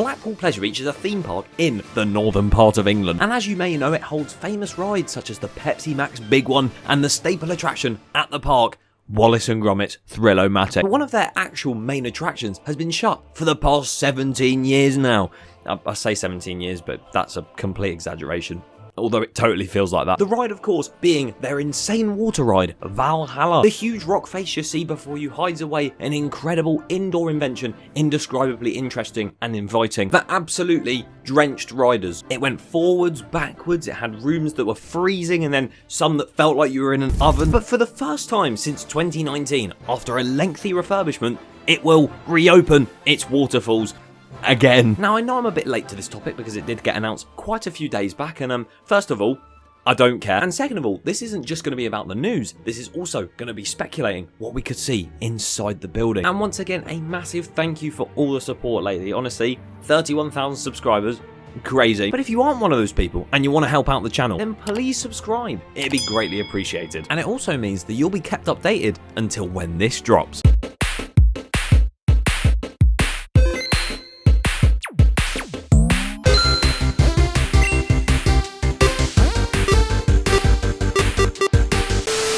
Blackpool Pleasure Beach is a theme park in the northern part of England, and as you may know, it holds famous rides such as the Pepsi Max Big One and the staple attraction at the park, Wallace and Gromit's Thrill-O-Matic. One of their actual main attractions has been shut for the past 17 years now. I say 17 years, but that's a complete exaggeration, although it totally feels like that. The ride, of course, being their insane water ride, Valhalla. The huge rock face you see before you hides away an incredible indoor invention, indescribably interesting and inviting, that absolutely drenched riders. It went forwards, backwards, it had rooms that were freezing and then some that felt like you were in an oven. But for the first time since 2019, after a lengthy refurbishment, it will reopen its waterfalls again. Now, I know I'm a bit late to this topic because it did get announced quite a few days back, and first of all, I don't care. And second of all, this isn't just going to be about the news. This is also going to be speculating what we could see inside the building. And once again, a massive thank you for all the support lately. Honestly, 31,000 subscribers. Crazy. But if you aren't one of those people and you want to help out the channel, then please subscribe. It'd be greatly appreciated. And it also means that you'll be kept updated until when this drops.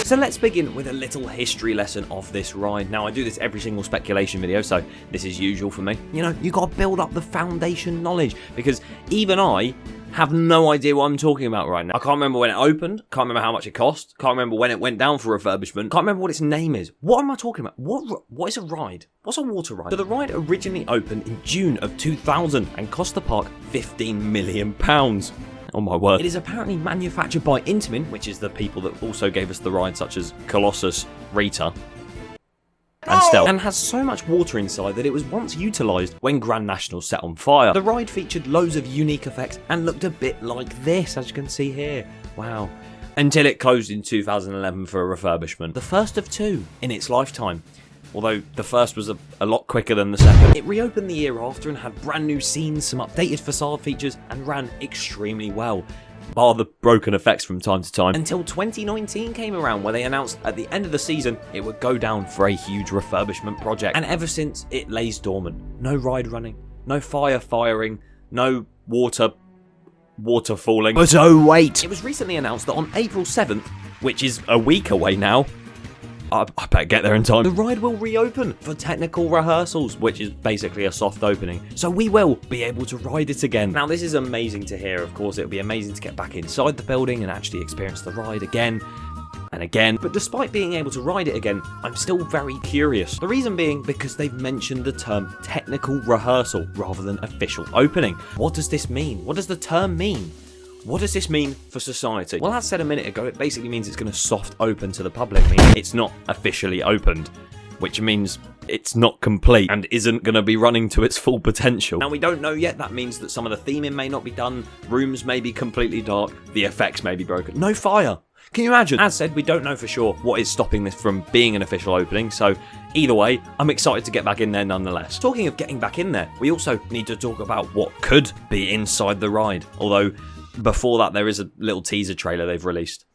So let's begin with a little history lesson of this ride. Now, I do this every single speculation video, so this is usual for me. You know, you got to build up the foundation knowledge, because even I have no idea what I'm talking about right now. I can't remember when it opened, can't remember how much it cost, can't remember when it went down for refurbishment, can't remember what its name is. What am I talking about? What is a ride? What's a water ride? So the ride originally opened in June of 2000 and cost the park £15 million. Oh my word. It is apparently manufactured by Intamin, which is the people that also gave us the rides such as Colossus, Rita, and Stealth, and has so much water inside that it was once utilised when Grand National set on fire. The ride featured loads of unique effects and looked a bit like this, as you can see here. Wow. Until it closed in 2011 for a refurbishment. The first of two in its lifetime. Although the first was a lot quicker than the second. It reopened the year after and had brand new scenes, some updated facade features, and ran extremely well, bar the broken effects from time to time, until 2019 came around, where they announced at the end of the season it would go down for a huge refurbishment project. And ever since, it lays dormant. No ride running, no fire firing, no water falling. But oh wait! It was recently announced that on April 7th, which is a week away now, I better get there in time, the ride will reopen for technical rehearsals, which is basically a soft opening. So we will be able to ride it again. Now, this is amazing to hear, of course. It would be amazing to get back inside the building and actually experience the ride again and again. But despite being able to ride it again, I'm still very curious. The reason being because they've mentioned the term technical rehearsal rather than official opening. What does this mean? What does the term mean? What does this mean for society? Well, as said a minute ago, it basically means it's going to soft open to the public, meaning it's not officially opened, which means it's not complete and isn't going to be running to its full potential. Now, we don't know yet. That means that some of the theming may not be done, rooms may be completely dark, the effects may be broken. No fire! Can you imagine? As said, we don't know for sure what is stopping this from being an official opening, so either way, I'm excited to get back in there nonetheless. Talking of getting back in there, we also need to talk about what could be inside the ride, although before that, there is a little teaser trailer they've released,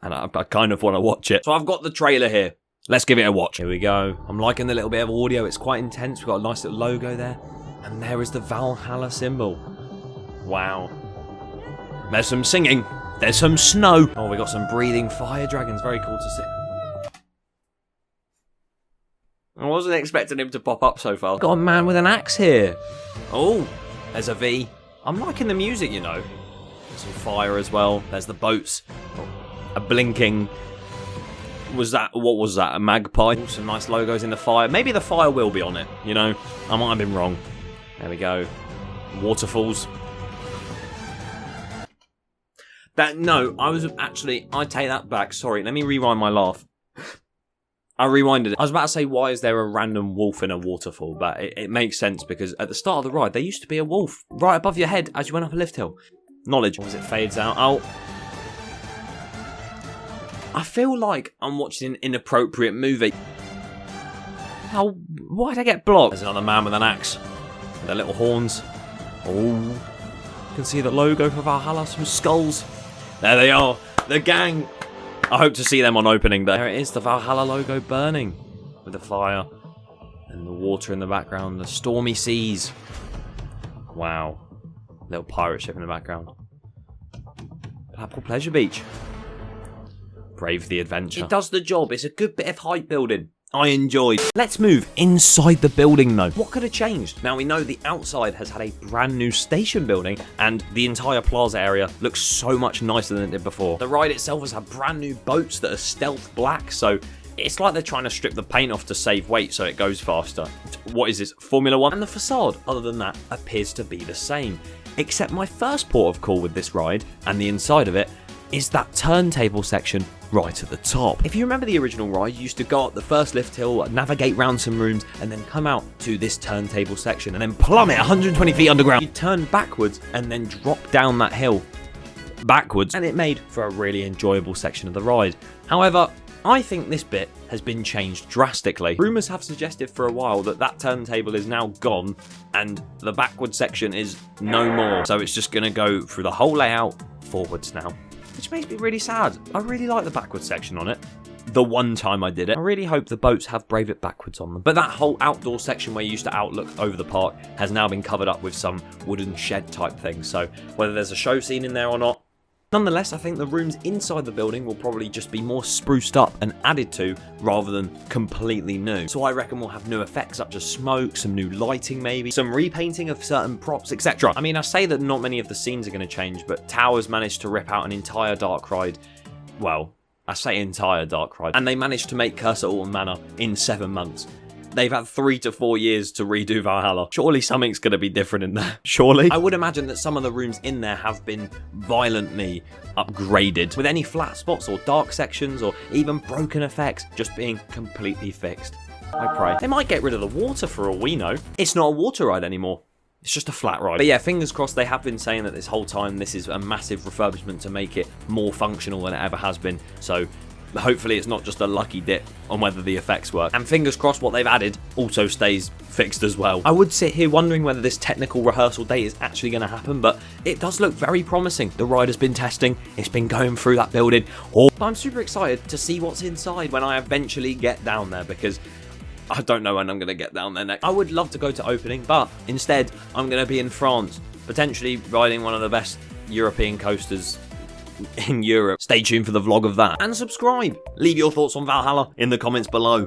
and I kind of want to watch it. So I've got the trailer here. Let's give it a watch. Here we go. I'm liking the little bit of audio. It's quite intense. We've got a nice little logo there, and there is the Valhalla symbol. Wow. There's some singing. There's some snow. Oh, we got some breathing fire dragons. Very cool to see. I wasn't expecting him to pop up so far. Got a man with an axe here. Oh, there's a V. I'm liking the music, you know. Some fire as well. There's the boats. A blinking. What was that? A magpie? Ooh, some nice logos in the fire. Maybe the fire will be on it, you know. I might have been wrong. There we go. Waterfalls. I take that back. Sorry, let me rewind my laugh. I rewinded it. I was about to say, why is there a random wolf in a waterfall? But it makes sense because at the start of the ride, there used to be a wolf right above your head as you went up a lift hill. Knowledge. As it fades out. Oh. I feel like I'm watching an inappropriate movie. Oh, why did I get blocked? There's another man with an axe. With their little horns. Oh. You can see the logo for Valhalla. Some skulls. There they are. The gang. I hope to see them on opening day. There it is, the Valhalla logo burning with the fire and the water in the background, the stormy seas. Wow. Little pirate ship in the background. Blackpool Pleasure Beach. Brave the adventure. It does the job. It's a good bit of hype building. I enjoyed. Let's move inside the building though. What could have changed? Now we know the outside has had a brand new station building and the entire plaza area looks so much nicer than it did before. The ride itself has had brand new boats that are stealth black, so it's like they're trying to strip the paint off to save weight so it goes faster. What is this, Formula 1? And the facade, other than that, appears to be the same. Except my first port of call with this ride, and the inside of it, is that turntable section right at the top. If you remember the original ride, you used to go up the first lift hill, navigate round some rooms, and then come out to this turntable section, and then plummet 120 feet underground. You turn backwards, and then drop down that hill backwards, and it made for a really enjoyable section of the ride. However, I think this bit has been changed drastically. Rumours have suggested for a while that that turntable is now gone and the backward section is no more. So it's just going to go through the whole layout forwards now, which makes me really sad. I really like the backward section on it. The one time I did it. I really hope the boats have Brave It backwards on them. But that whole outdoor section where you used to outlook over the park has now been covered up with some wooden shed type thing. So whether there's a show scene in there or not, nonetheless, I think the rooms inside the building will probably just be more spruced up and added to rather than completely new. So I reckon we'll have new effects such as smoke, some new lighting maybe, some repainting of certain props, etc. I mean, I say that not many of the scenes are going to change, but Towers managed to rip out an entire dark ride. Well, I say entire dark ride. And they managed to make Curse at Alton Manor in 7 months. They've had 3 to 4 years to redo Valhalla. Surely something's going to be different in there. Surely. I would imagine that some of the rooms in there have been violently upgraded, with any flat spots or dark sections or even broken effects just being completely fixed. I pray. They might get rid of the water for all we know. It's not a water ride anymore. It's just a flat ride. But yeah, fingers crossed. They have been saying that this whole time this is a massive refurbishment to make it more functional than it ever has been. So hopefully it's not just a lucky dip on whether the effects work. And fingers crossed what they've added also stays fixed as well. I would sit here wondering whether this technical rehearsal date is actually going to happen, but it does look very promising. The ride has been testing, it's been going through that building. I'm super excited to see what's inside when I eventually get down there, because I don't know when I'm going to get down there next. I would love to go to opening, but instead I'm going to be in France, potentially riding one of the best European coasters in Europe. Stay tuned for the vlog of that. And subscribe. Leave your thoughts on Valhalla in the comments below.